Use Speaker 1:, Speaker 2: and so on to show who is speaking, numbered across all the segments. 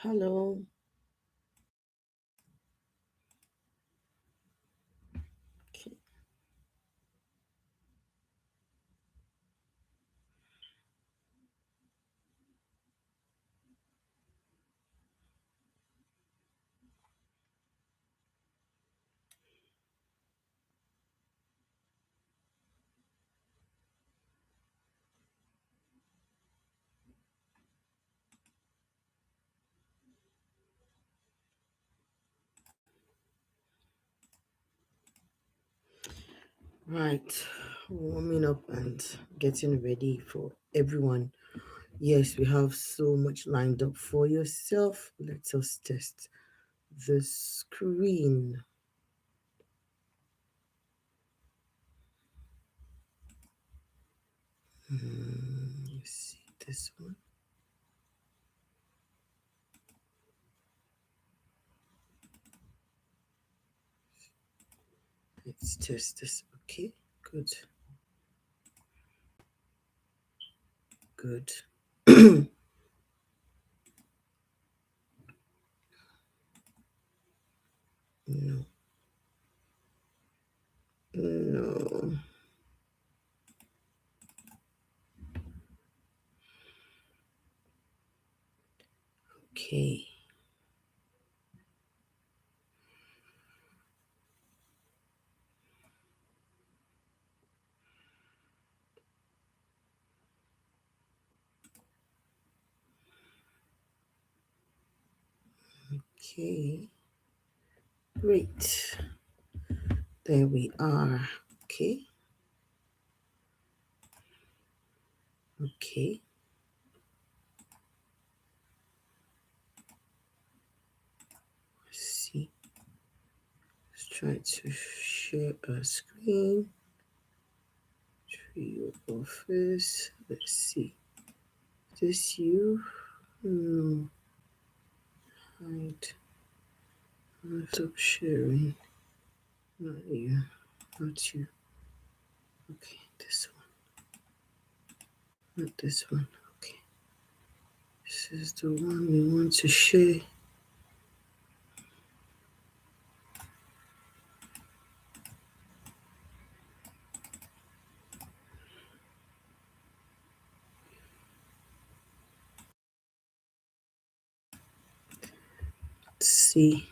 Speaker 1: Hello. Okay. Right. Warming up and getting ready for everyone. Yes, we have so much lined up for yourself. Let us test the screen. Let's see this one. Let's test this. Okay. Good. Good. No. No. Okay. Okay. Great. There we are. Okay. Okay. Let's see. Let's try to share a screen. Tree office. Let's see. Is this you? No. Hide. Stop sharing. Not you. Not you. Okay, this one. Not this one. Okay. This is the one we want to share. Let's see.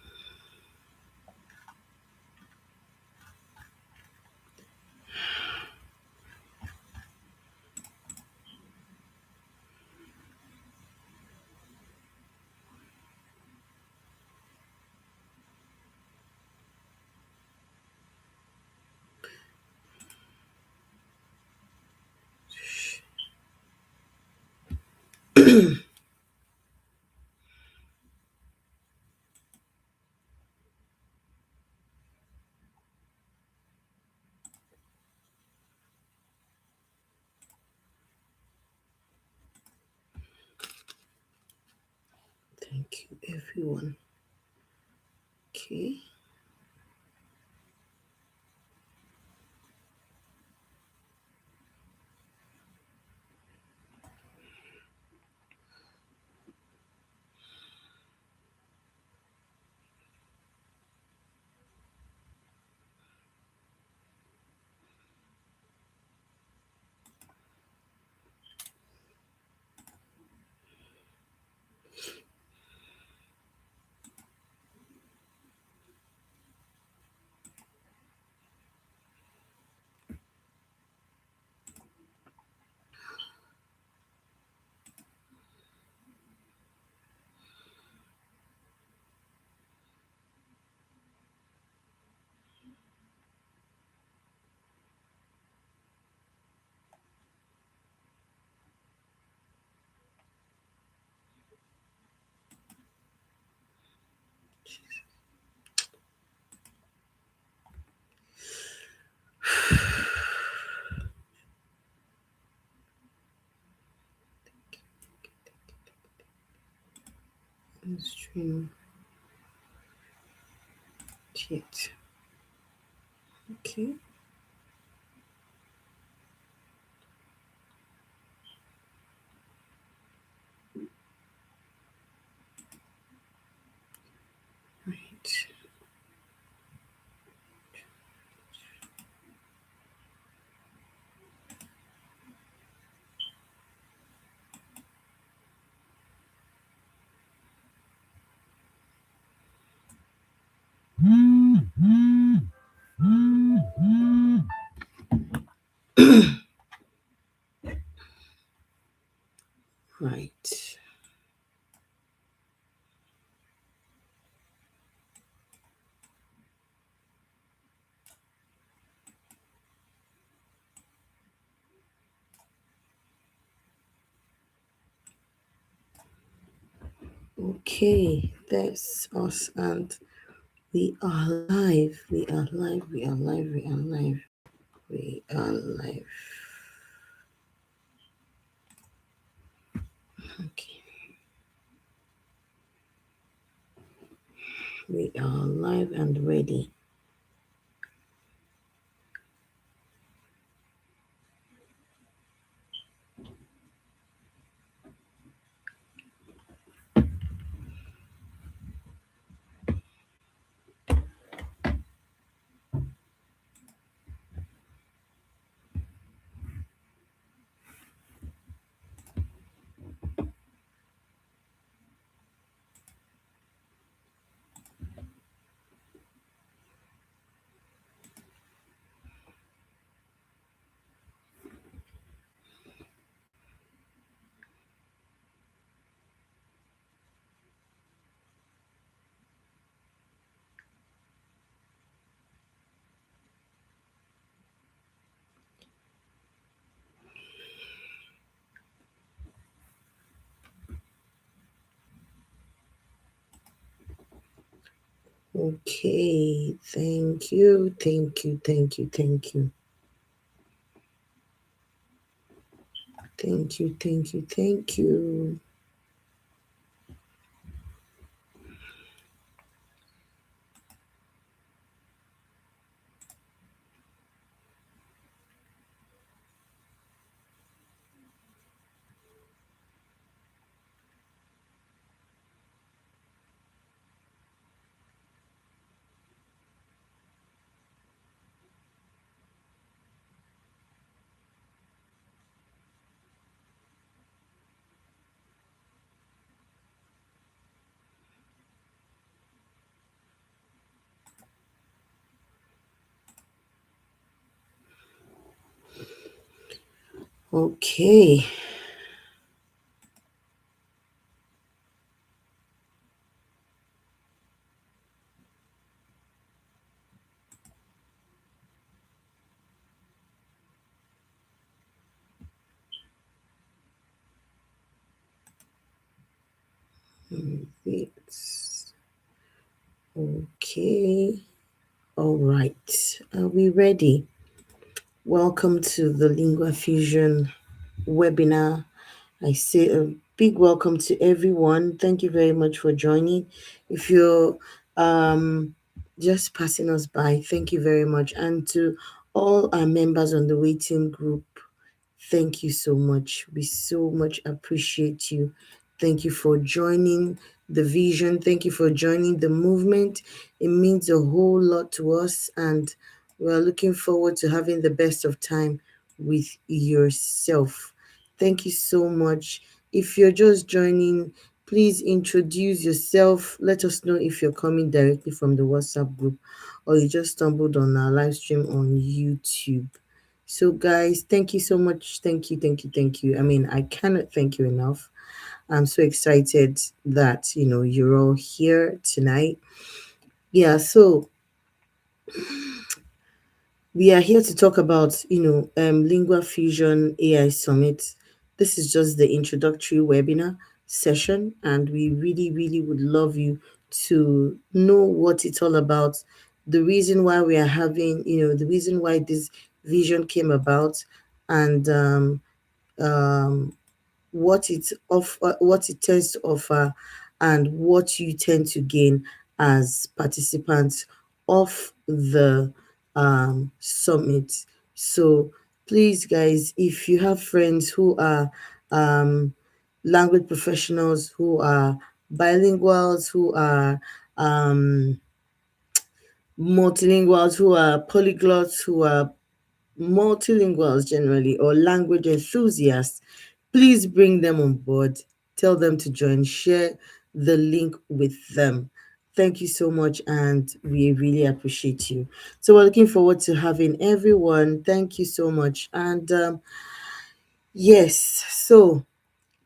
Speaker 1: Thank you, everyone. Okay. Stream chat. Okay. Okay, that's us, and we are live. We are live. We are live. We are live. We are live. Okay, we are live and ready. Okay, thank you, thank you, thank you, thank you, thank you, thank you, thank you. Okay, it's okay. All right, are we ready? Welcome to the Lingua Fusion webinar. I say a big welcome to everyone. Thank you very much for joining. If you're um, just passing us by, thank you very much. And to all our members on the waiting group, thank you so much. We so much appreciate you. Thank you for joining the vision. Thank you for joining the movement. It means a whole lot to us, and we're looking forward to having the best of time with yourself. Thank you so much. If you're just joining, please introduce yourself. Let us know if you're coming directly from the WhatsApp group or you just stumbled on our live stream on YouTube. So, guys, thank you so much. Thank you, thank you, thank you. I mean, I cannot thank you enough. I'm so excited that, you're all here tonight. Yeah, so we are here to talk about, Lingua Fusion AI Summit. This is just the introductory webinar session, and we really, really would love you to know what it's all about, the reason why we are having, the reason why this vision came about, and um, what it tends to offer, and what you tend to gain as participants of the summit. So please, guys, if you have friends who are um, language professionals, who are bilinguals, who are um, multilinguals, who are polyglots, who are multilinguals generally, or language enthusiasts, please bring them on board. Tell them to join. Share the link with them. Thank you so much, and we really appreciate you. So, we're looking forward to having everyone. Thank you so much. And yes, so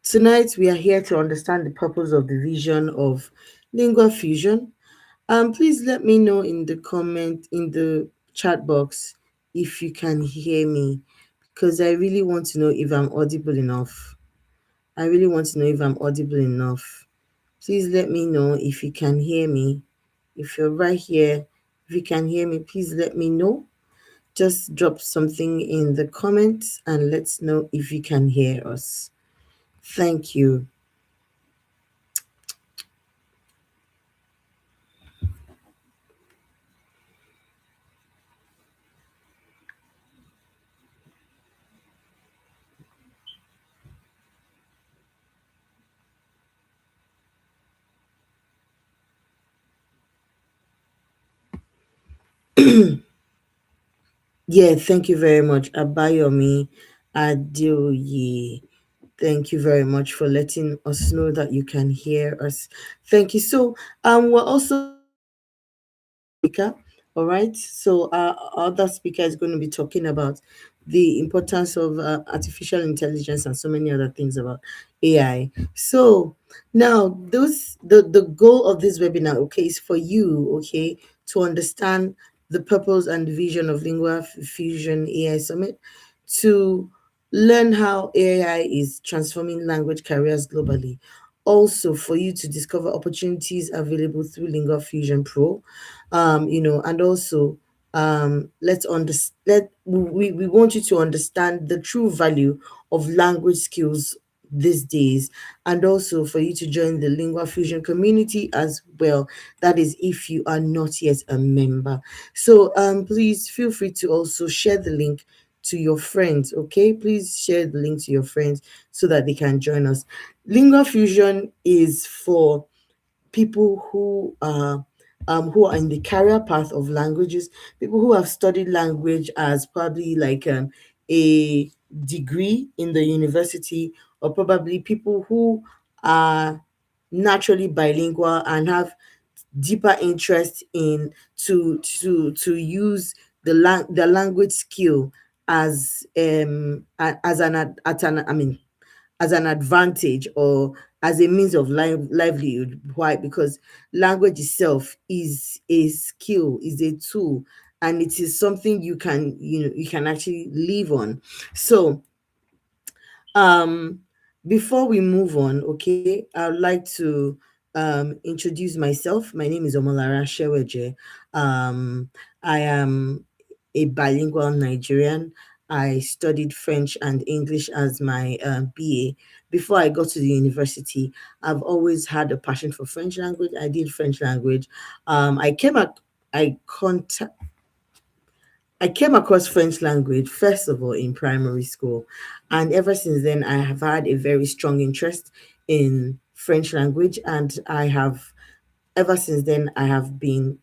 Speaker 1: tonight we are here to understand the purpose of the vision of Lingua Fusion. Please let me know in the chat box if you can hear me, because I really want to know if I'm audible enough. I really want to know if I'm audible enough. Please let me know if you can hear me. If you're right here, if you can hear me, please let me know. Just drop something in the comments and let's know if you can hear us. Thank you. Yeah, thank you very much. Abayomi Adeoye. Thank you very much for letting us know that you can hear us. Thank you. So, we're also speaker. All right. So our other speaker is going to be talking about the importance of artificial intelligence and so many other things about AI. So now those the goal of this webinar, okay, is for you, okay, to understand the purpose and vision of Lingua Fusion AI Summit, to learn how AI is transforming language careers globally. Also, for you to discover opportunities available through Lingua Fusion Pro, and also we want you to understand the true value of language skills these days, and also for you to join the Lingua Fusion community as well. That is if you are not yet a member. So please feel free to also share the link to your friends. Okay, please share the link to your friends so that they can join us. Lingua Fusion is for people who are in the career path of languages, people who have studied language as probably like a degree in the university, or probably people who are naturally bilingual and have deeper interest in to use the language skill as as an I mean as an advantage or as a means of livelihood. Why? Because language itself is a skill, is a tool, and it is something you can actually live on. So um before we move on, okay, I'd like to introduce myself. My name is Omolara Sheweje. I am a bilingual Nigerian. I studied French and English as my BA. Before I got to the university, I've always had a passion for French language. I did French language. I came up, I contact, I came across French language first of all in primary school, and ever since then I have had a very strong interest in French language, and I have ever since then I have been,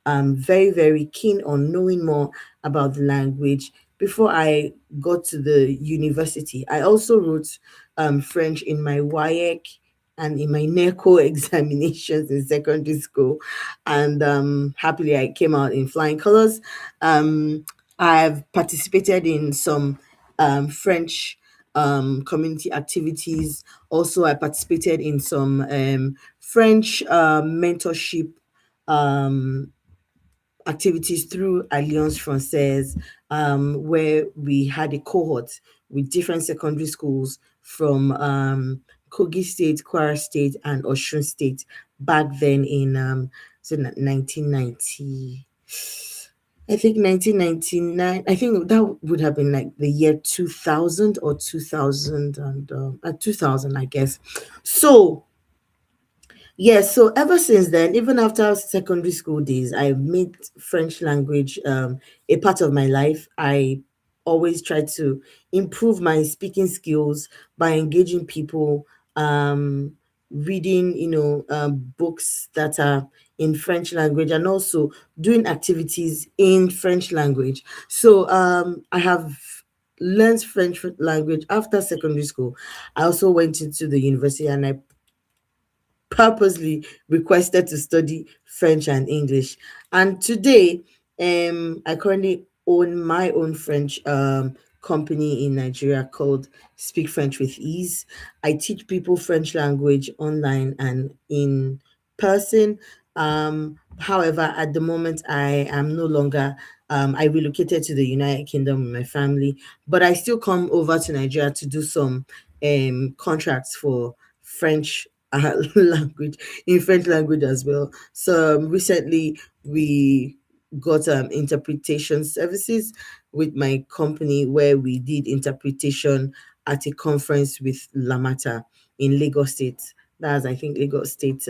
Speaker 1: very, very keen on knowing more about the language. Before I got to the university, I also wrote French in my WAEC and in my NECO examinations in secondary school, and happily I came out in flying colors. I've participated in some French community activities. Also, I participated in some French mentorship um, activities through Alliance Francaise, where we had a cohort with different secondary schools from Kogi State, Kwara State, and Osun State back then in 1990. I think 1999. I think that would have been like the year 2000 or 2000 and 2000, I guess. So yes, so ever since then, even after secondary school days, I made French language a part of my life. I always try to improve my speaking skills by engaging people, reading, books that are in French language, and also doing activities in French language. So I have learned French language after secondary school. I also went into the university and I purposely requested to study French and English. And today, I currently own my own French company in Nigeria called Speak French with Ease. I teach people French language online and in person. However, at the moment, I am no longer. I relocated to the United Kingdom with my family, but I still come over to Nigeria to do some contracts for French language, in French language as well. So recently we got interpretation services with my company, where we did interpretation at a conference with Lamata in Lagos State. That's, I think, Lagos State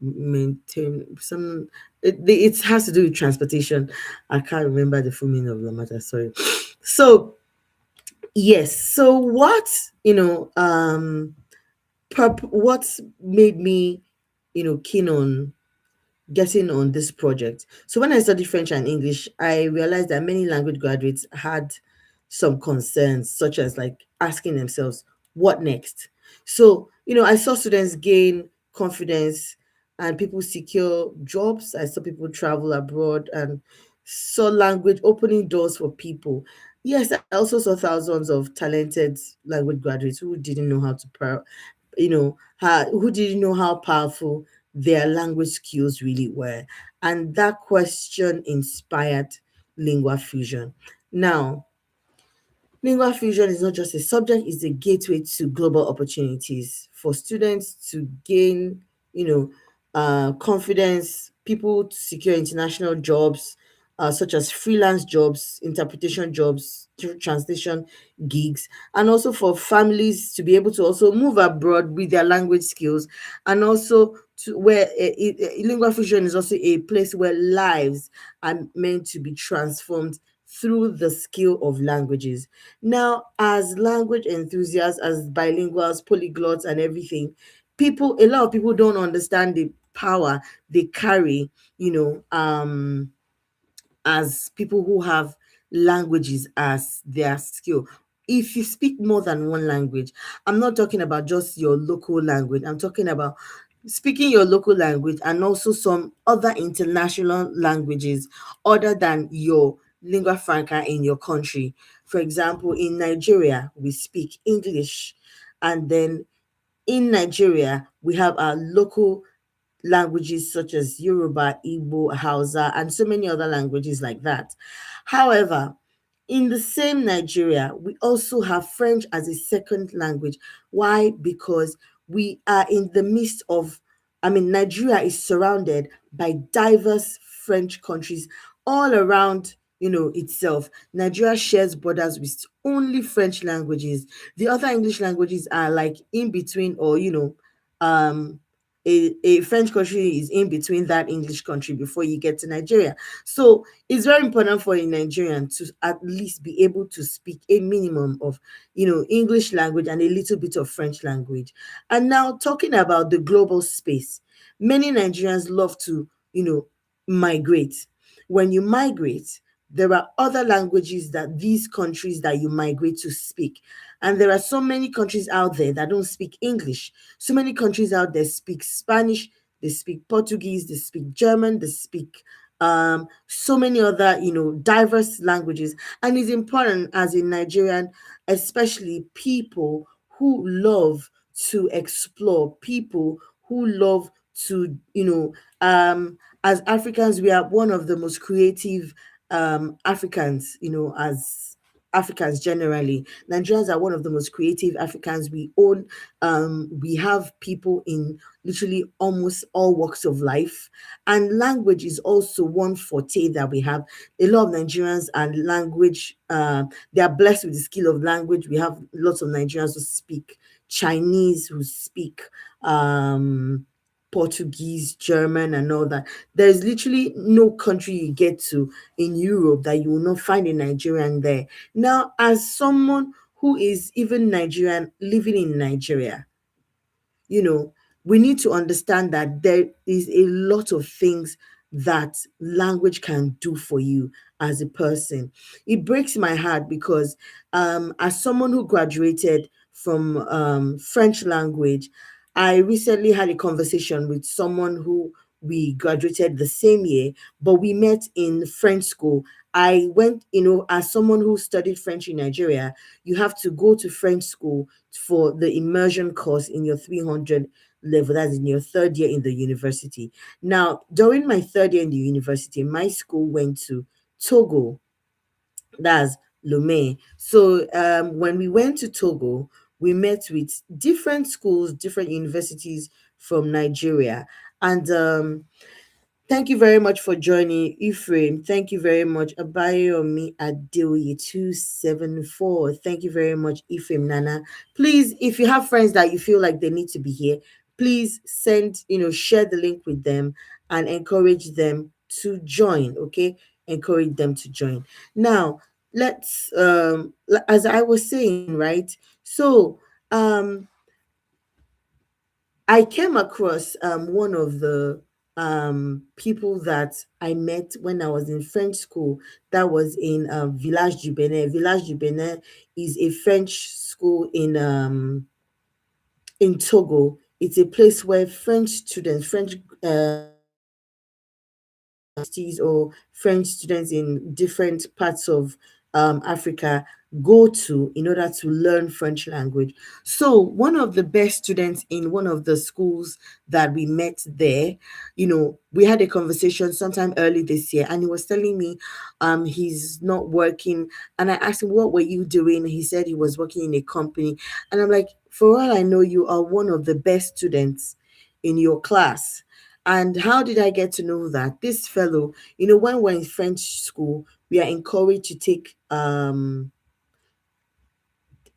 Speaker 1: maintain some, it has to do with transportation. I can't remember the full meaning of Lamata, sorry. So yes, so what, you know, what made me, keen on getting on this project. So when I studied French and English, I realized that many language graduates had some concerns, such as like asking themselves, what next? So, I saw students gain confidence and people secure jobs. I saw people travel abroad and saw language opening doors for people. Yes, I also saw thousands of talented language graduates who didn't know how to who didn't know how powerful their language skills really were. And that question inspired Lingua Fusion. Now, Lingua Fusion is not just a subject, it's a gateway to global opportunities for students to gain, confidence, people to secure international jobs, such as freelance jobs, interpretation jobs, translation gigs, and also for families to be able to also move abroad with their language skills, and also to where Lingua Fusion is also a place where lives are meant to be transformed through the skill of languages. Now, as language enthusiasts, as bilinguals, polyglots, and everything, a lot of people don't understand the power they carry, as people who have languages as their skill. If you speak more than one language, I'm not talking about just your local language, I'm talking about speaking your local language and also some other international languages other than your lingua franca in your country. For example, in Nigeria, we speak English, and then in Nigeria, we have our local languages such as Yoruba, Igbo, Hausa, and so many other languages like that. However, in the same Nigeria, we also have French as a second language. Why? Because we are in the midst of, Nigeria is surrounded by diverse French countries all around, itself. Nigeria shares borders with only French languages. The other English languages are like in between, or, um, a French country is in between that English country before you get to Nigeria. So it's very important for a Nigerian to at least be able to speak a minimum of, English language and a little bit of French language. And now talking about the global space, many Nigerians love to, migrate. When you migrate, there are other languages that these countries that you migrate to speak. And there are so many countries out there that don't speak English. So many countries out there speak Spanish, they speak Portuguese, they speak German, they speak so many other, diverse languages. And it's important as a Nigerian, especially people who love to explore, people who love to, as Africans, we are one of the most creative Africans, as Africans generally. Nigerians are one of the most creative Africans. We have people in literally almost all walks of life. And language is also one forte that we have. A lot of Nigerians are language, they are blessed with the skill of language. We have lots of Nigerians who speak Chinese, who speak Portuguese, German, and all that. There's literally no country you get to in Europe that you will not find a Nigerian there. Now, as someone who is even Nigerian living in Nigeria, you know, we need to understand that there is a lot of things that language can do for you as a person. It breaks my heart because, as someone who graduated from French language, I recently had a conversation with someone who we graduated the same year, but we met in French school. I went, as someone who studied French in Nigeria, you have to go to French school for the immersion course in your 300 level. That's in your third year in the university. Now, during my third year in the university, my school went to Togo, that's Lomé. So when we went to Togo, we met with different schools, different universities from Nigeria. And thank you very much for joining, Ephraim. Thank you very much, Abayomi Adeoye 274. Thank you very much, Ephraim Nana. Please, if you have friends that you feel like they need to be here, please send, share the link with them and encourage them to join. Okay, encourage them to join. Now, let's as I was saying, right? So, um, I came across one of the people that I met when I was in French school. That was in Village du Benin. Village du Benin is a French school in Togo. It's a place where French students, French or French students in different parts of Africa go to in order to learn French language. So, one of the best students in one of the schools that we met there, we had a conversation sometime early this year, and he was telling me he's not working. And I asked him, "What were you doing?" He said he was working in a company. And I'm like, "For all I know, you are one of the best students in your class." And how did I get to know that? This fellow, when we're in French school, we are encouraged to take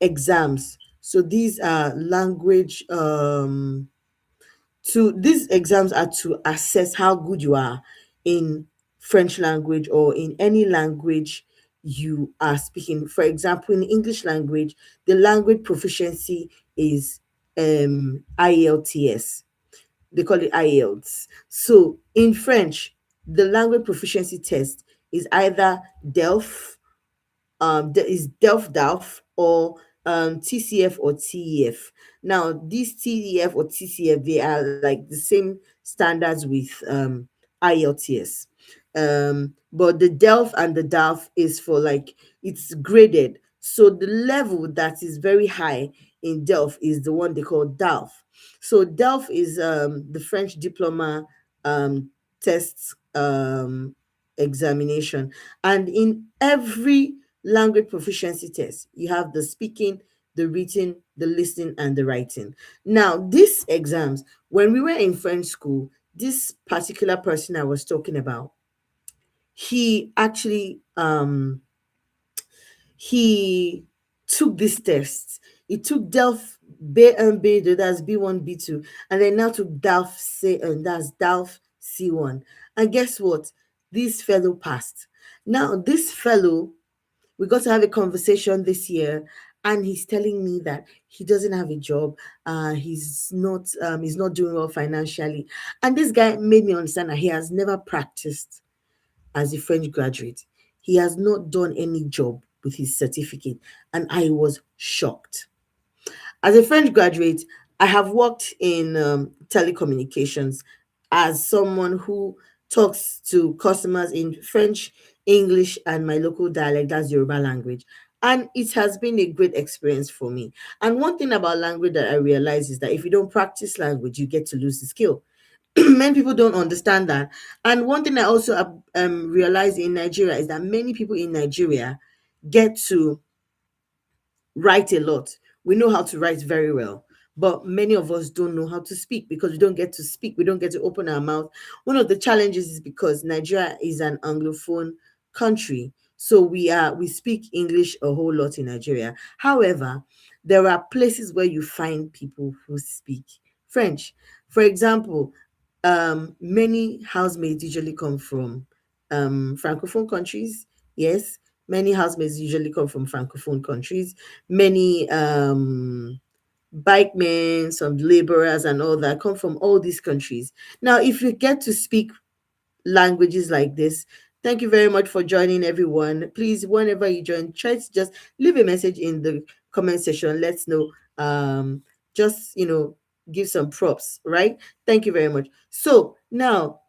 Speaker 1: exams. So these are language to these exams are to assess how good you are in French language or in any language you are speaking. For example, in English language, the language proficiency is IELTS. They call it IELTS. So in French, the language proficiency test is either DELF, there is DELF or TCF or TEF. Now, these TEF or TCF, they are like the same standards with IELTS. But the DELF and the DALF is for like it's graded. So the level that is very high in DELF is the one they call DALF. So DELF is the French diploma test examination, and in every language proficiency test, you have the speaking, the written, the listening, and the writing. Now, these exams, when we were in French school, this particular person I was talking about, he actually he took these tests. He took DELF B and B, that's B1, B2, and then now took DELF C, and that's DELF C1. And guess what? This fellow passed. Now, this fellow, we got to have a conversation this year, and he's telling me that he doesn't have a job. He's not doing well financially. And this guy made me understand that he has never practiced as a French graduate. He has not done any job with his certificate, and I was shocked. As a French graduate, I have worked in telecommunications as someone who talks to customers in French, English, and my local dialect, that's Yoruba language. And it has been a great experience for me. And one thing about language that I realize is that if you don't practice language, you get to lose the skill. Many people don't understand that. And one thing I also realize in Nigeria is that many people in Nigeria get to write a lot. We know how to write very well, but many of us don't know how to speak because we don't get to speak. We don't get to open our mouth. One of the challenges is because Nigeria is an Anglophone country. So we speak English a whole lot in Nigeria. However, there are places where you find people who speak French. For example, many housemaids usually come from francophone countries. Yes, many housemaids usually come from francophone countries. Many bike men, some laborers, and all that come from all these countries. Now, if you get to speak languages like this, thank you very much for joining, everyone. Please, whenever you join, try to just leave a message in the comment section. Let's know. Just give some props, right? Thank you very much. So now,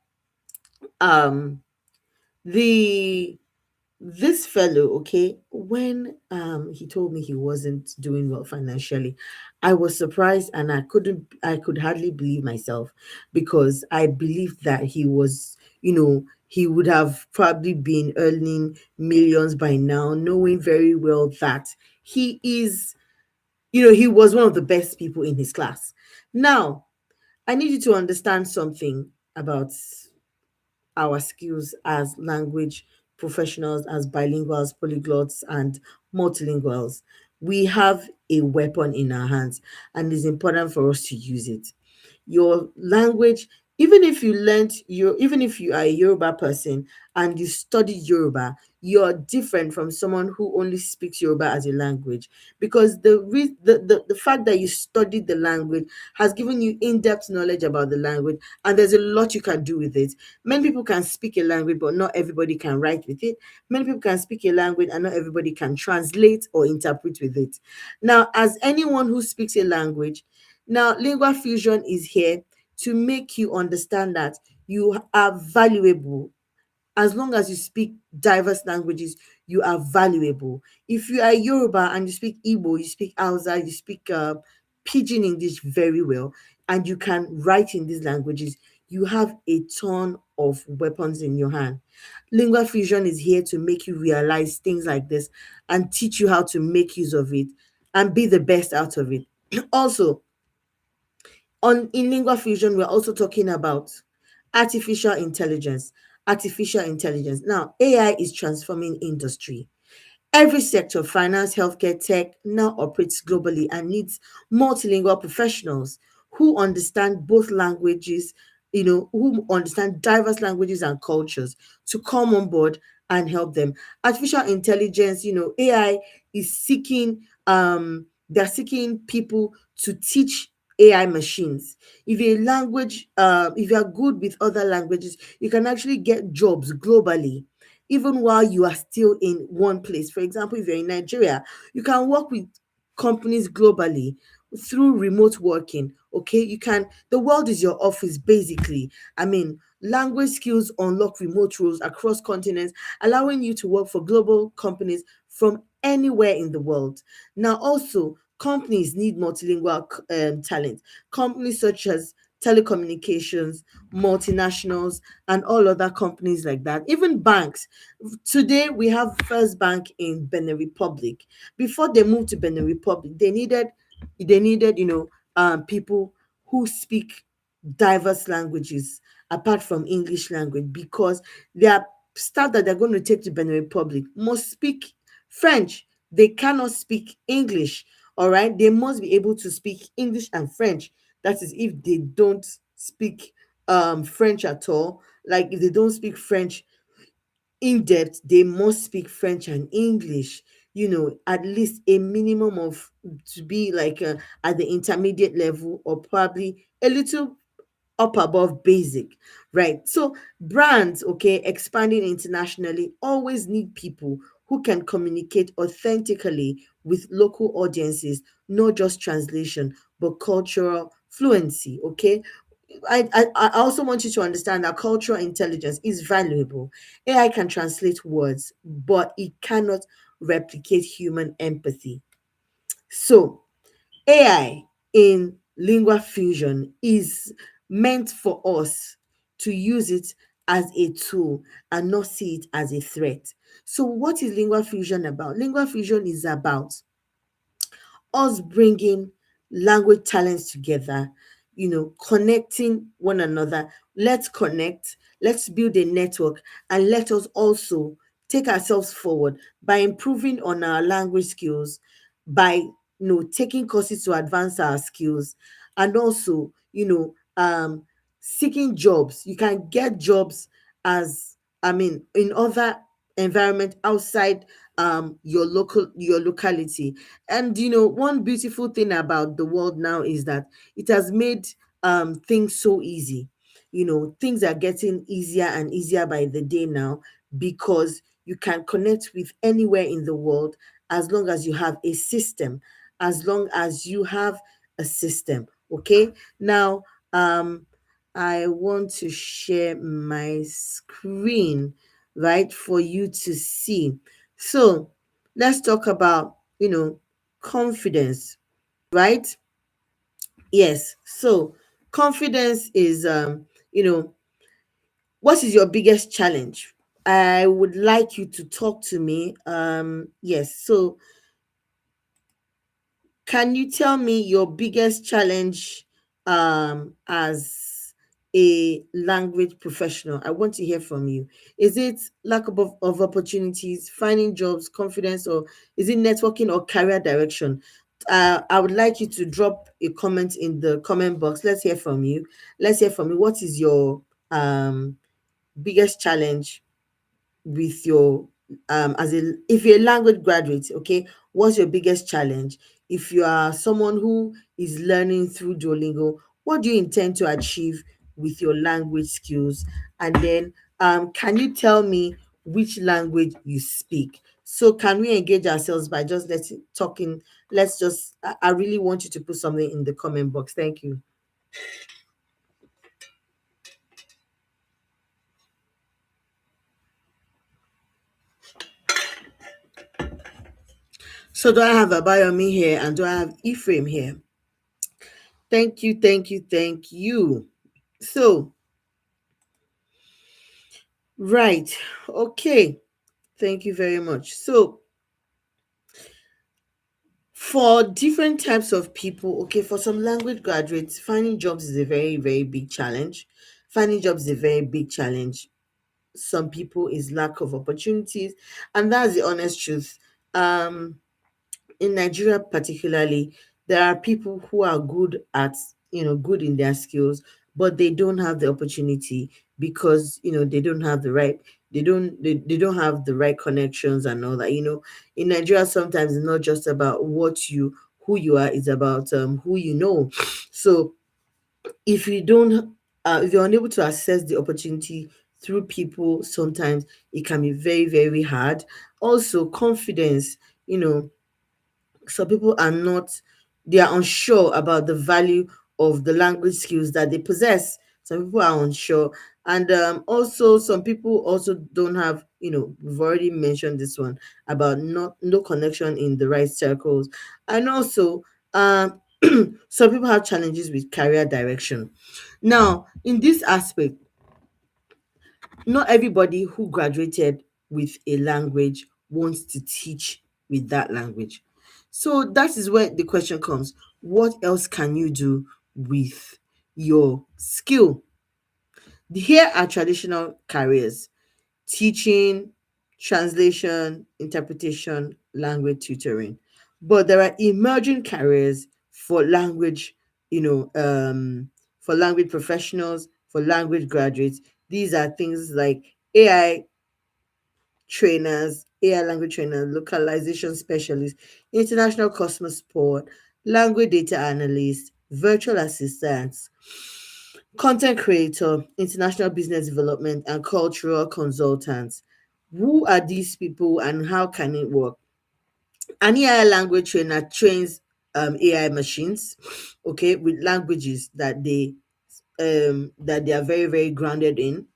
Speaker 1: um, the this fellow, okay, when he told me he wasn't doing well financially, I was surprised, and I could hardly believe myself, because I believed that he would have probably been earning millions by now, knowing very well that he is He was one of the best people in his class. Now, I need you to understand something about our skills as language professionals, as bilinguals, polyglots, and multilinguals. We have a weapon in our hands, and it's important for us to use it. Your language, even if you are a Yoruba person and you study Yoruba, you're different from someone who only speaks Yoruba as a language, because the fact that you studied the language has given you in-depth knowledge about the language, and there's a lot you can do with it. Many people can speak a language, but not everybody can write with it. Many people can speak a language, and not everybody can translate or interpret with it. Now, as anyone who speaks a language, now Lingua Fusion is here to make you understand that you are valuable. As long as you speak diverse languages, you are valuable. If you are Yoruba and you speak Igbo, you speak Hausa, you speak Pidgin English very well, and you can write in these languages, you have a ton of weapons in your hand. Lingua Fusion is here to make you realize things like this and teach you how to make use of it and be the best out of it. Also, on in Lingua Fusion, we're also talking about artificial intelligence. Artificial intelligence. Now, AI is transforming industry. Every sector, finance, healthcare, tech, now operates globally and needs multilingual professionals who understand both languages, who understand diverse languages and cultures to come on board and help them. Artificial intelligence, AI is seeking, they're seeking people to teach AI machines. If you are good with other languages, you can actually get jobs globally even while you are still in one place. For example, if you're in Nigeria, you can work with companies globally through remote working. Okay, the world is your office basically. I mean, language skills unlock remote roles across continents, allowing you to work for global companies from anywhere in the world. Now, also, companies need multilingual talent. Companies such as telecommunications, multinationals, and all other companies like that. Even banks. Today we have First Bank in Benin Republic. Before they moved to Benin Republic, they needed people who speak diverse languages apart from English language, because their staff that they're going to take to Benin Republic must speak French. They cannot speak English. All right, they must be able to speak English and French. That is, if they don't speak French at all, like if they don't speak French in depth, they must speak French and English, at least a minimum of, to be like at the intermediate level, or probably a little up above basic, right? So brands, okay, expanding internationally, always need people who can communicate authentically with local audiences, not just translation, but cultural fluency, okay? I also want you to understand that cultural intelligence is valuable. AI can translate words, but it cannot replicate human empathy. So, AI in Lingua Fusion is meant for us to use it as a tool and not see it as a threat. So, what is Lingua Fusion about? Lingua Fusion is about us bringing language talents together, connecting one another. Let's connect, let's build a network, and let us also take ourselves forward by improving on our language skills, by taking courses to advance our skills, and also seeking jobs. You can get jobs as, I mean, in other environment outside your locality. And one beautiful thing about the world now is that it has made things so easy. Things are getting easier and easier by the day now, because you can connect with anywhere in the world, as long as you have a system. As long as you have a system. Okay. Now, I want to share my screen, right, for you to see. So let's talk about confidence, right? Yes. So confidence is what is your biggest challenge? I would like you to talk to me. Yes. So Can you tell me your biggest challenge as a language professional? I want to hear from you. Is it lack of opportunities, finding jobs, confidence, or is it networking or career direction? I would like you to drop a comment in the comment box. Let's hear from you. Let's hear from you. What is your biggest challenge with your as a if you're a language graduate, okay, what's your biggest challenge? If you are someone who is learning through Duolingo, what do you intend to achieve with your language skills? And then can you tell me which language you speak? So can we engage ourselves by just let's talking? Let's just I really want you to put something in the comment box. Thank you. So do I have Abayomi here and do I have Ephraim here? Thank you, thank you, thank you. So, right. Okay. Thank you very much. So, for different types of people, okay, for some language graduates, finding jobs is a very, very big challenge. Finding jobs is a very big challenge. Some people is lack of opportunities, and that's the honest truth. Um, in Nigeria particularly, there are people who are good at, good in their skills, but they don't have the opportunity because, they don't have the right they don't have the right connections and all that. In Nigeria sometimes it's not just about who you are, it's about who you know. So if you don't if you're unable to access the opportunity through people, sometimes it can be very, very hard. Also confidence, you know some people are not they are unsure about the value of the language skills that they possess. Some people are unsure, and also some people also don't have, we've already mentioned this one about not no connection in the right circles. And also some people have challenges with career direction. Now in this aspect, not everybody who graduated with a language wants to teach with that language. So that is where the question comes. What else can you do with your skill? Here are traditional careers: teaching, translation, interpretation, language tutoring. But there are emerging careers for language, for language professionals, for language graduates. These are things like AI trainers, AI language trainers, localization specialists, international customer support, language data analysts, virtual assistants, content creator, international business development, and cultural consultants. Who are these people and how can it work? An AI language trainer trains AI machines, okay, with languages that they are very, very grounded in.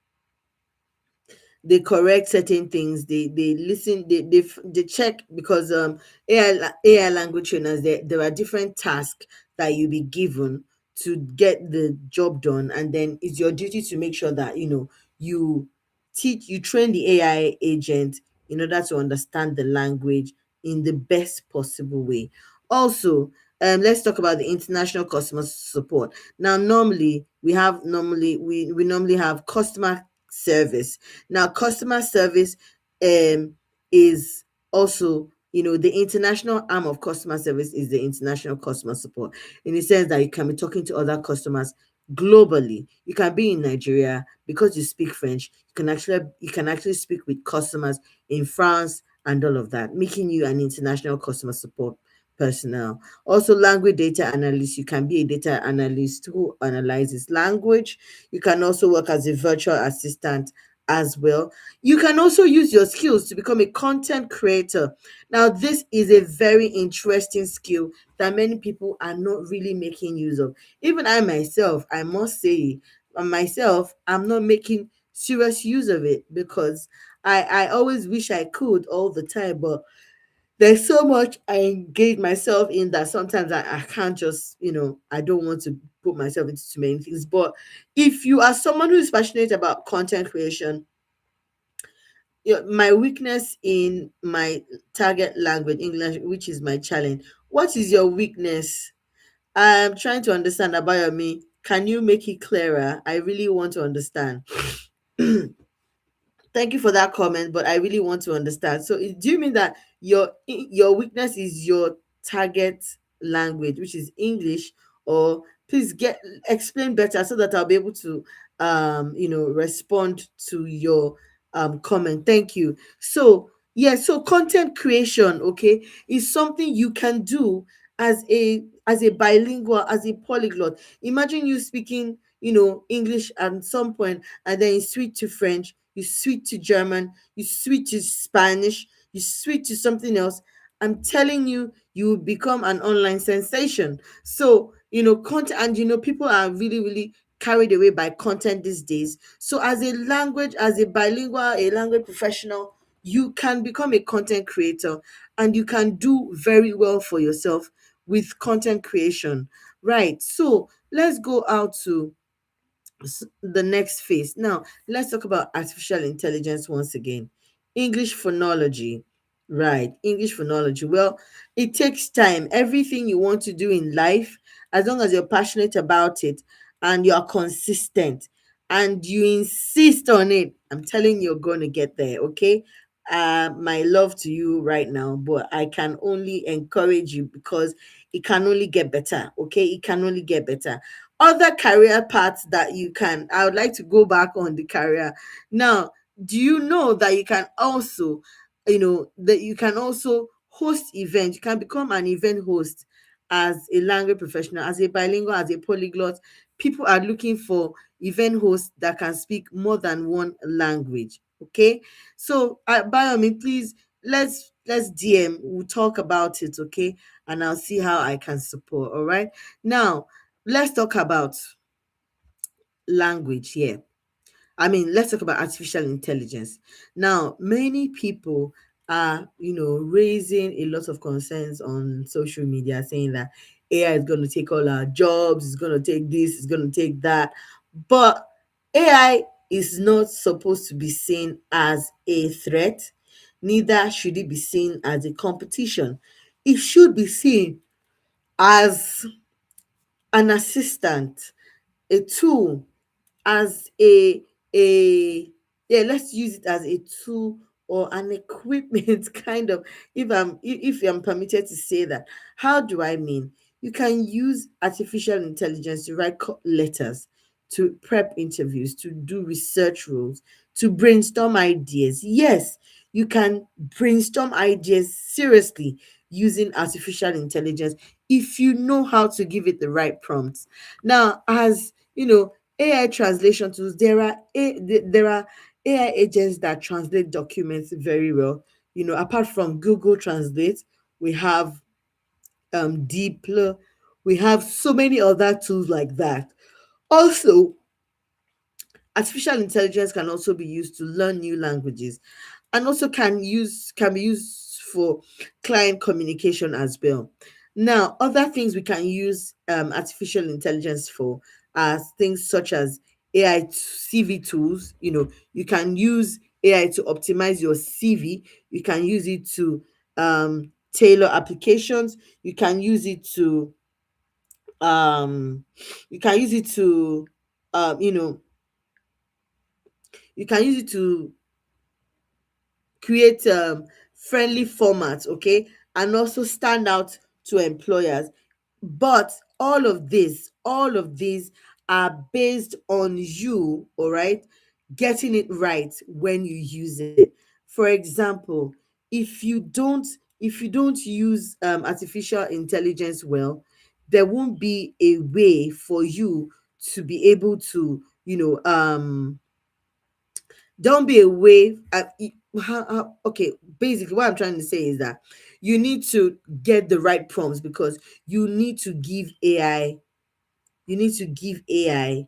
Speaker 1: They correct certain things, they listen, they check, because AI language trainers, there are different tasks that you'll be given to get the job done, and then it's your duty to make sure that you you train the AI agent in order to understand the language in the best possible way. Also, let's talk about the international customer support. Now we normally have customer service. Now, customer service is also, the international arm of customer service is the international customer support, in the sense that you can be talking to other customers globally. You can be in Nigeria because you speak French. You can actually speak with customers in France and all of that, making you an international customer support personnel. Also, language data analyst. You can be a data analyst who analyzes language. You can also work as a virtual assistant as well. You can also use your skills to become a content creator. Now, this is a very interesting skill that many people are not really making use of. Even I myself, I must say, myself, I'm not making serious use of it, because I always wish I could all the time, but there's so much I engage myself in that sometimes I can't just, I don't want to put myself into too many things. But if you are someone who is passionate about content creation, my weakness in my target language, English, which is my challenge, What is your weakness? I'm trying to understand about me. Can you make it clearer? I really want to understand. Thank you for that comment, but I really want to understand. So, do you mean that your weakness is your target language, which is English, or please get explain better so that I'll be able to respond to your comment. Thank you. So, yeah, so content creation, okay, is something you can do as a bilingual, as a polyglot. Imagine you speaking, English at some point, and then you switch to French, you switch to German, you switch to Spanish, you switch to something else. I'm telling you, you will become an online sensation. So, content, and people are really, really carried away by content these days. So, as a language, as a bilingual, a language professional, you can become a content creator and you can do very well for yourself with content creation. Right. So, let's go out to the next phase. Now, let's talk about artificial intelligence once again. English phonology. Right, English phonology. Well, it takes time. Everything you want to do in life, as long as you're passionate about it and you're consistent and you insist on it, I'm telling you, you're going to get there, okay? My love to you right now, but I can only encourage you because it can only get better, okay? It can only get better. Other career paths that you can, I would like to go back on the career. Now, do you know that you can also, host events? You can become an event host as a language professional, as a bilingual, as a polyglot. People are looking for event hosts that can speak more than one language. Okay, so by all means, please, let's DM. We'll talk about it. Okay, and I'll see how I can support. All right. Now, let's talk about language here. I mean, let's talk about artificial intelligence. Now, many people are, raising a lot of concerns on social media saying that AI is going to take all our jobs, it's going to take this, it's going to take that. But AI is not supposed to be seen as a threat, neither should it be seen as a competition. It should be seen as an assistant, a tool, as a yeah, let's use it as a tool or an equipment kind of, if I'm permitted to say that. How do I mean? You can use artificial intelligence to write letters, to prep interviews, to do research roles, to brainstorm ideas. Yes, you can brainstorm ideas seriously using artificial intelligence if you know how to give it the right prompts. Now, as AI translation tools, there are AI agents that translate documents very well. Apart from Google Translate, we have Deepl, we have so many other tools like that. Also, artificial intelligence can also be used to learn new languages, and also can be used for client communication as well. Now, other things we can use artificial intelligence for are things such as AI CV tools. You can use AI to optimize your CV. You can use it to tailor applications. You can use it to um, you can use it to um, you know you can use it to create friendly formats, okay, and also stand out to employers. But all of these are based on you, all right, getting it right when you use it. For example, if you don't use artificial intelligence well, there won't be a way for you to be able to, don't be a way okay, basically what I'm trying to say is that you need to get the right prompts, because you need to give ai you need to give ai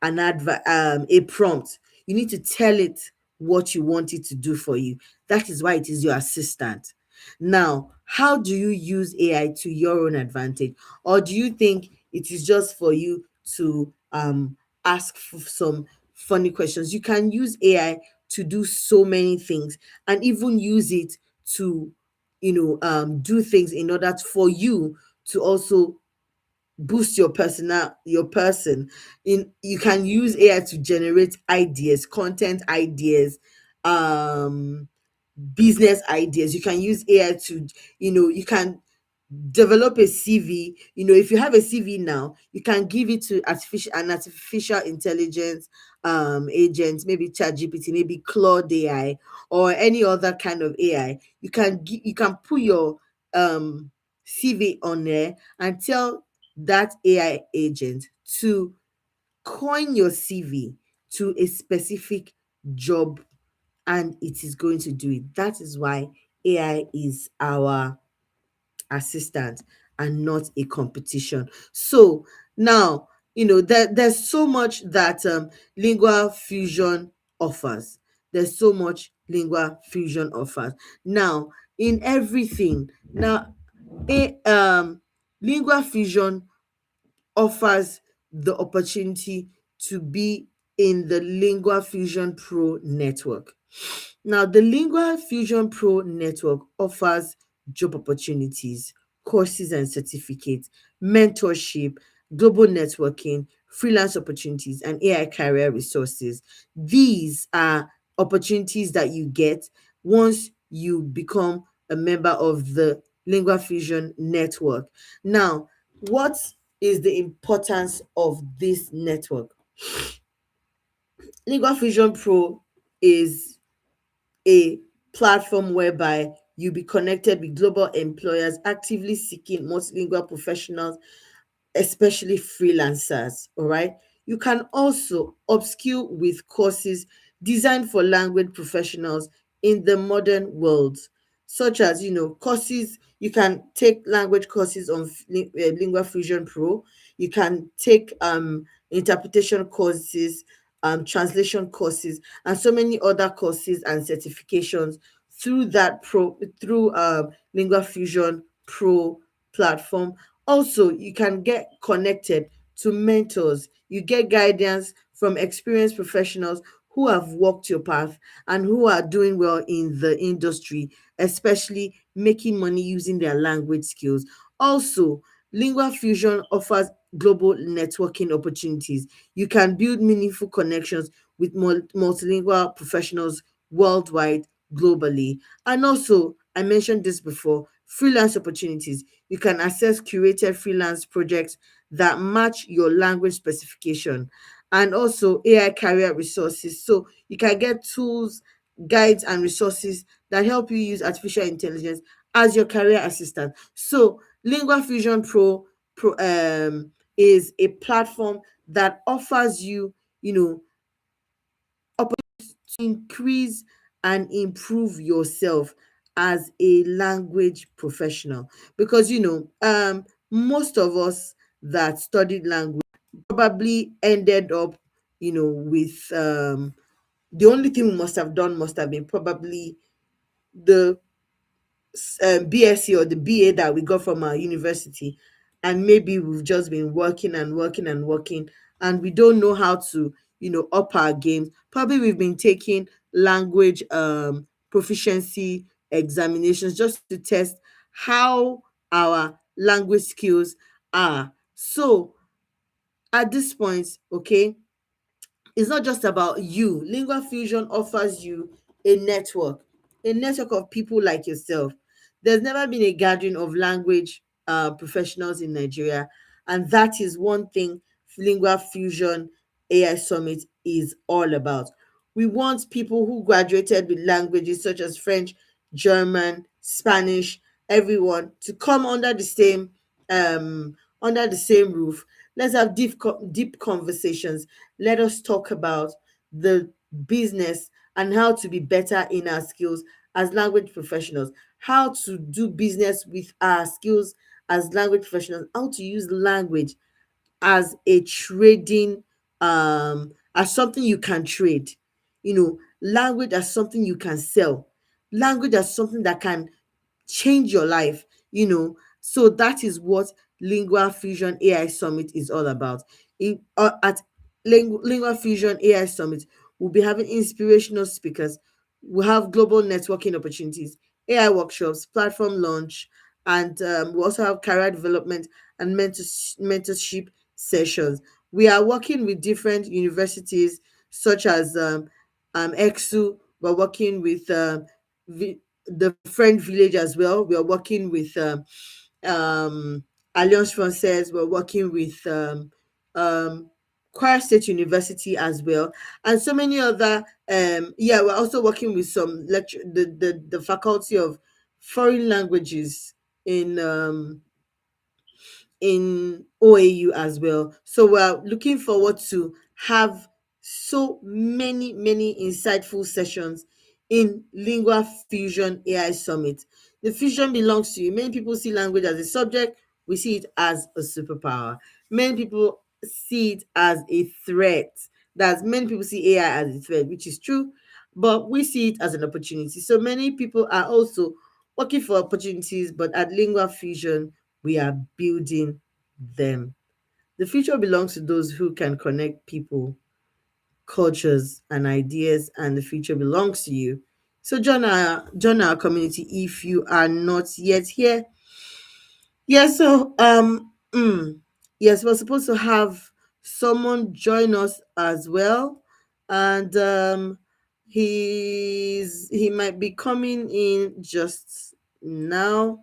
Speaker 1: a prompt. You need to tell it what you want it to do for you. That is why it is your assistant. Now, how do you use AI to your own advantage? Or do you think it is just for you to ask for some funny questions? You can use AI to do so many things, and even use it to do things in order for you to also boost your person. In You can use AI to generate ideas, content ideas, um business ideas. You can use AI to, you can develop a CV. If you have a CV now, you can give it to artificial intelligence agent, maybe ChatGPT, maybe Claude AI, or any other kind of AI. You can put your CV on there and tell that AI agent to coin your CV to a specific job, and it is going to do it. That is why AI is our assistant and not a competition. So now, there's so much that Lingua Fusion offers. There's so much Lingua Fusion offers. Now, in everything, now, Lingua Fusion offers the opportunity to be in the Lingua Fusion Pro network. Now, the Lingua Fusion Pro network offers job opportunities, courses and certificates, mentorship, global networking, freelance opportunities, and AI career resources. These are opportunities that you get once you become a member of the Lingua Fusion network. Now, what is the importance of this network? Lingua Fusion Pro is a platform whereby you be connected with global employers actively seeking multilingual professionals, especially freelancers. All right. You can also upskill with courses designed for language professionals in the modern world, such as, courses. You can take language courses on Lingua Fusion Pro. You can take interpretation courses, translation courses, and so many other courses and certifications through Lingua Fusion Pro platform. Also, you can get connected to mentors. You get guidance from experienced professionals who have walked your path and who are doing well in the industry, especially making money using their language skills. Also, Lingua Fusion offers global networking opportunities. You can build meaningful connections with multilingual professionals worldwide, globally. And also, I mentioned this before, freelance opportunities. You can access curated freelance projects that match your language specification, and also AI career resources. So you can get tools, guides, and resources that help you use artificial intelligence as your career assistant. So Lingua Fusion Pro is a platform that offers you, you know, to increase and improve yourself as a language professional, because most of us that studied language probably ended up with the only thing we must have done must have been probably the BSc or the BA that we got from our university, and maybe we've just been working and working and working, and we don't know how to up our games. Probably we've been taking language proficiency examinations just to test how our language skills are. So at this point, okay, it's not just about you. Lingua Fusion offers you a network of people like yourself. There's never been a gathering of language professionals in Nigeria, and that is one thing Lingua Fusion AI Summit is all about. We want people who graduated with languages such as French, German, Spanish, everyone to come under the same roof. Let's have deep conversations. Let us talk about the business and how to be better in our skills as language professionals, how to do business with our skills as language professionals, how to use language as a trading, as something you can trade, language as something you can sell, language as something that can change your life. So that is what Lingua Fusion AI Summit is all about. At Lingua Fusion AI Summit, we'll be having inspirational speakers. We'll have global networking opportunities, AI workshops, platform launch, and we also have career development and mentorship sessions. We are working with different universities such as EXU. We're working with the Friend Village as well. We are working with um, Alliance Francaise. We're working with um, Choir State University as well, and so many other. Yeah, we're also working with some lecture the Faculty of Foreign Languages in OAU as well. So we're looking forward to have so many insightful sessions in Lingua Fusion AI Summit. The fusion belongs to you. Many people see language as a subject, we see it as a superpower. Many people see it as a threat. That's Many people see AI as a threat, which is true, but we see it as an opportunity. So many people are also working for opportunities, but at Lingua Fusion, we are building them. The future belongs to those who can connect people, cultures, and ideas, and the future belongs to you. So join our community if you are not yet here. Yes, we're supposed to have someone join us as well, and he might be coming in just now.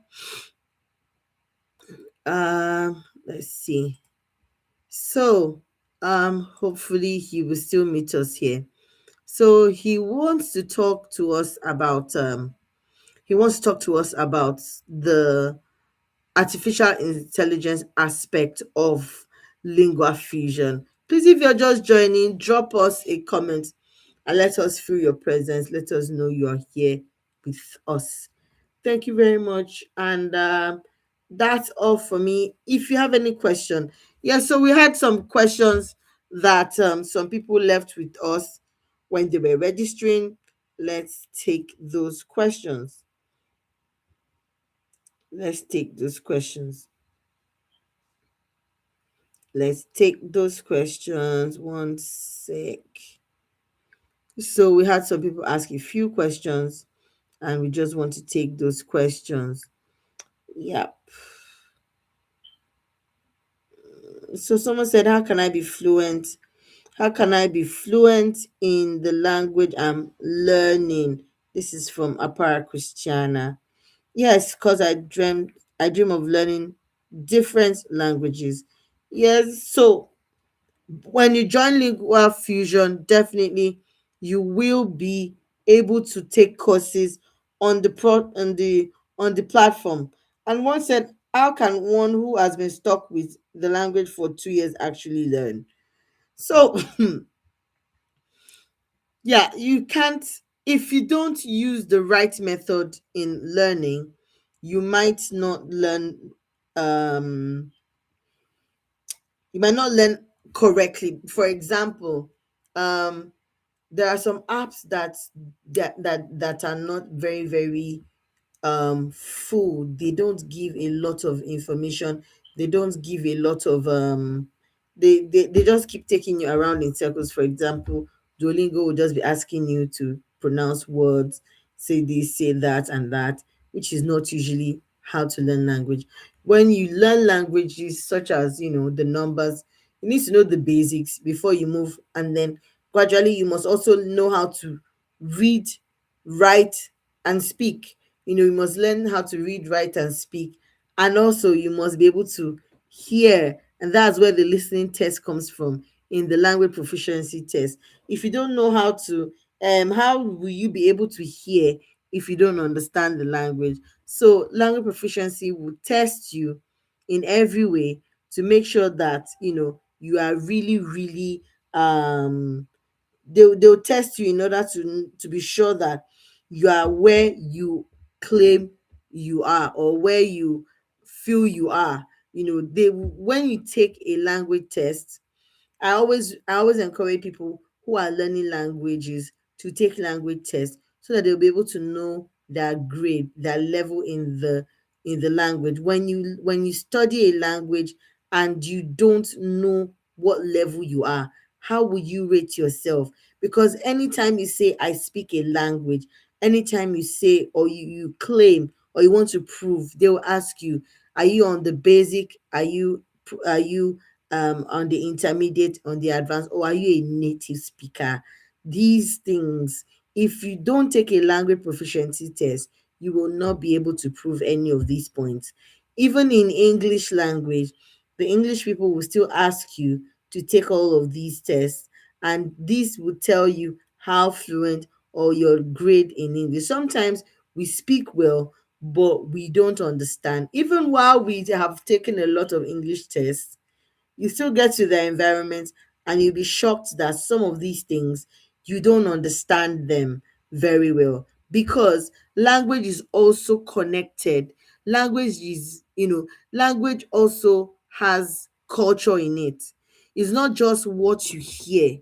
Speaker 1: Let's see. So, hopefully he will still meet us here. So he wants to talk to us about the artificial intelligence aspect of lingua fusion. Please, if you're just joining, drop us a comment and let us feel your presence. Let us know you're here with us. Thank you very much. And that's all for me. If you have any question, yeah, so we had some questions that some people left with us when they were registering. Let's take those questions. Let's take those questions. Let's take those questions. One sec. So we had some people ask a few questions, and we just want to take those questions. Yeah. So someone said, "How can I be fluent? How can I be fluent in the language I'm learning?" This is from Apara Christiana. Yes, because I dream of learning different languages. Yes, so when you join Lingua Fusion, definitely you will be able to take courses on the platform. And one said, how can one who has been stuck with the language for 2 years actually learn? So yeah, you can't, if you don't use the right method in learning, you might not learn um you might not learn correctly. For example, um there are some apps that are not very full. They don't give a lot of information. They don't give a lot of they just keep taking you around in circles. For example, Duolingo will just be asking you to pronounce words, say this, say that, and that, which is not usually how to learn language. When you learn languages such as the numbers, you need to know the basics before you move, and then gradually you must also know how to read, write, and speak. You must learn how to read, write, and speak. And also, you must be able to hear. And that's where the listening test comes from in the language proficiency test. If you don't know how will you be able to hear if you don't understand the language? So, language proficiency will test you in every way to make sure that, you are really they'll test you in order to be sure that you are where you claim you are, or where you feel you are. They when you take a language test, I always encourage people who are learning languages to take language tests so that they'll be able to know their grade, their level in the language. When you study a language and you don't know what level you are, how will you rate yourself? Because anytime you say I speak a language, anytime you say, or you claim, or you want to prove, they will ask you, are you on the basic, are you on the intermediate, on the advanced, or are you a native speaker? These things, if you don't take a language proficiency test, you will not be able to prove any of these points. Even in English language, the English people will still ask you to take all of these tests, and this will tell you how fluent or your grade in English. Sometimes we speak well, but we don't understand. Even while we have taken a lot of English tests, you still get to the environment and you'll be shocked that some of these things you don't understand them very well, because language is also connected. Language also has culture in it. It's not just what you hear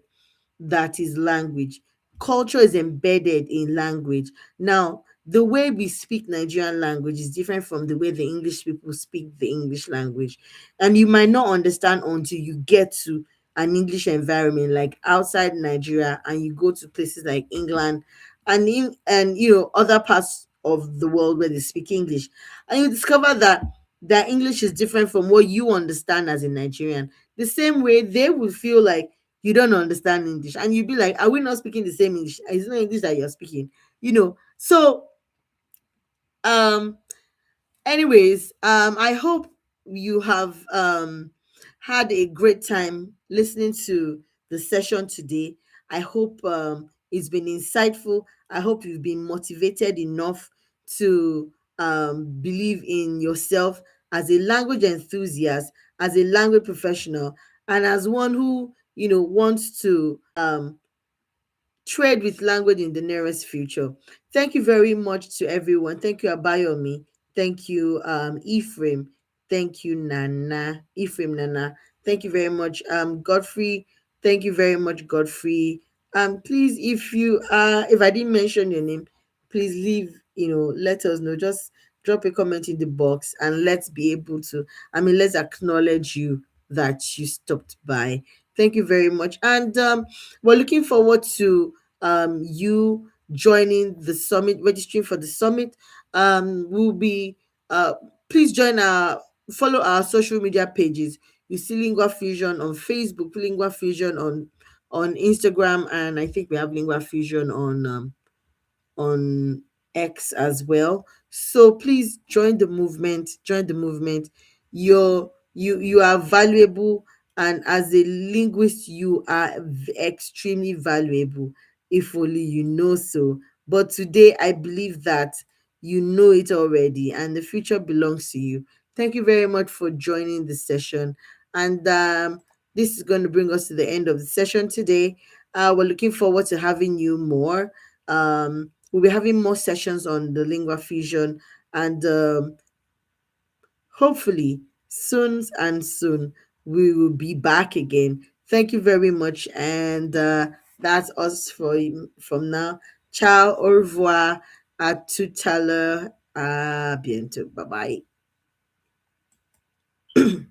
Speaker 1: that is language. Culture is embedded in language. Now, the way we speak Nigerian language is different from the way the English people speak the English language. And you might not understand until you get to an English environment like outside Nigeria, and you go to places like England and other parts of the world where they speak English. And you discover that their English is different from what you understand as a Nigerian. The same way they will feel like you don't understand English, and you'd be like, are we not speaking the same English? It's not English that you're speaking, So, um, anyways, I hope you have had a great time listening to the session today. I hope it's been insightful. I hope you've been motivated enough to believe in yourself as a language enthusiast, as a language professional, and as one who wants to trade with language in the nearest future. Thank you very much to everyone. Thank you, Abayomi. Thank you, Ephraim. Thank you, Nana. Ephraim, Nana. Thank you very much, Godfrey. Thank you very much, Godfrey. Please, if I didn't mention your name, please leave. Let us know. Just drop a comment in the box, and let's be able to. Let's acknowledge you that you stopped by. Thank you very much, and we're looking forward to you joining the summit, registering for the summit. We'll be please follow our social media pages. You see Lingua Fusion on Facebook, Lingua Fusion on Instagram, and I think we have Lingua Fusion on X as well. So please join the movement. Join the movement. You are valuable, and as a linguist, you are extremely valuable. If only you know so. But today, I believe that you know it already, and the future belongs to you. Thank you very much for joining the session, and this is going to bring us to the end of the session today. We're looking forward to having you more. We'll be having more sessions on the Lingua Fusion, and hopefully soon we will be back again. Thank you very much, and that's us from now. Ciao, au revoir, à tout à l'heure, à bientôt. Bye bye.